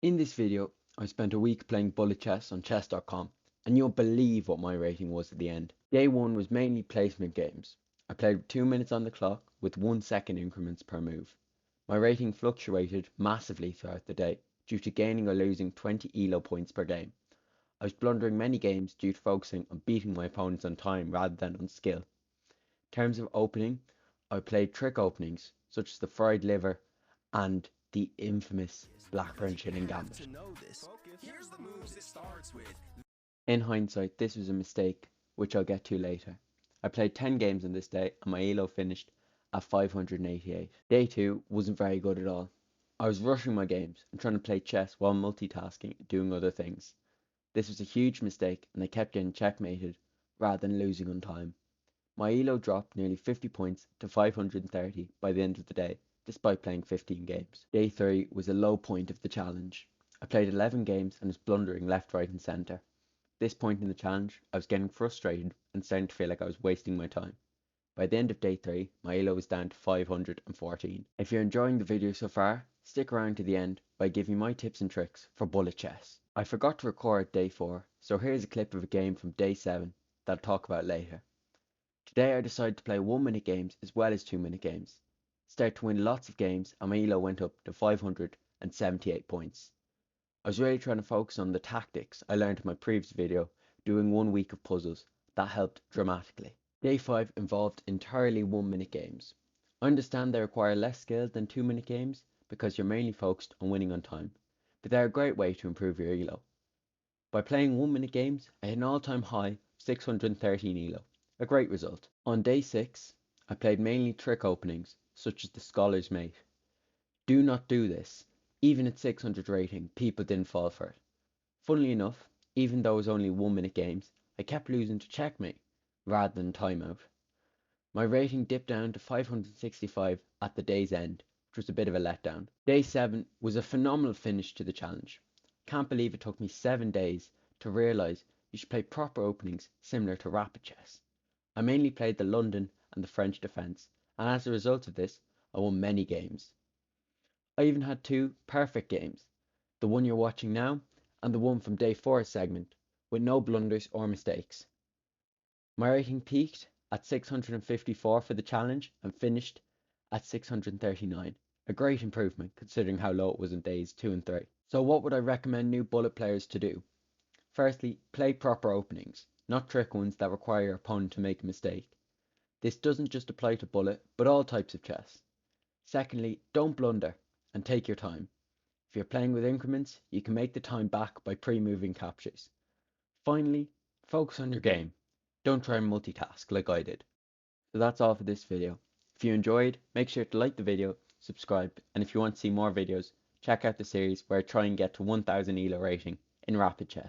In this video, I spent a week playing bullet chess on chess.com, and you'll believe what my rating was at the end. Day 1 was mainly placement games. I played with 2 minutes on the clock with 1 second increments per move. My rating fluctuated massively throughout the day due to gaining or losing 20 ELO points per game. I was blundering many games due to focusing on beating my opponents on time rather than on skill. In terms of opening, I played trick openings such as the fried liver and the infamous blackburn shilling gambit. In hindsight, this was a mistake, which I'll get to later. I played 10 games on this day and my ELO finished at 588. Day 2 wasn't very good at all. I was rushing my games and trying to play chess while multitasking and doing other things. This was a huge mistake and I kept getting checkmated rather than losing on time. My ELO dropped nearly 50 points to 530 by the end of the day, despite playing 15 games. Day 3 was a low point of the challenge. I played 11 games and was blundering left, right and centre. At this point in the challenge, I was getting frustrated and starting to feel like I was wasting my time. By the end of day 3, my ELO was down to 514. If you're enjoying the video so far, stick around to the end by giving my tips and tricks for bullet chess. I forgot to record day 4, so here's a clip of a game from day 7 that I'll talk about later. Today I decided to play 1 minute games as well as 2 minute games. Started to win lots of games and my ELO went up to 578 points. I was really trying to focus on the tactics I learned in my previous video doing 1 week of puzzles. That helped dramatically. Day 5 involved entirely 1 minute games. I understand they require less skill than 2 minute games because you're mainly focused on winning on time, but they're a great way to improve your ELO. By playing 1 minute games, I had an all-time high of 613 ELO, a great result. On day 6, I played mainly trick openings, such as the Scholar's Mate. Do not do this. Even at 600 rating, people didn't fall for it. Funnily enough, even though it was only 1 minute games, I kept losing to checkmate rather than timeout. My rating dipped down to 565 at the day's end, which was a bit of a letdown. Day 7 was a phenomenal finish to the challenge. Can't believe it took me 7 days to realise you should play proper openings similar to rapid chess. I mainly played the London and the French defence, and as a result of this, I won many games. I even had 2 perfect games, the one you're watching now and the one from day 4's segment, with no blunders or mistakes. My rating peaked at 654 for the challenge and finished at 639, a great improvement considering how low it was in days 2 and 3. So what would I recommend new bullet players to do? Firstly, play proper openings, not trick ones that require your opponent to make a mistake. This doesn't just apply to bullet, but all types of chess. Secondly, don't blunder and take your time. If you're playing with increments, you can make the time back by pre-moving captures. Finally, focus on your game. Don't try and multitask like I did. So that's all for this video. If you enjoyed, make sure to like the video, subscribe, and if you want to see more videos, check out the series where I try and get to 1000 ELO rating in rapid chess.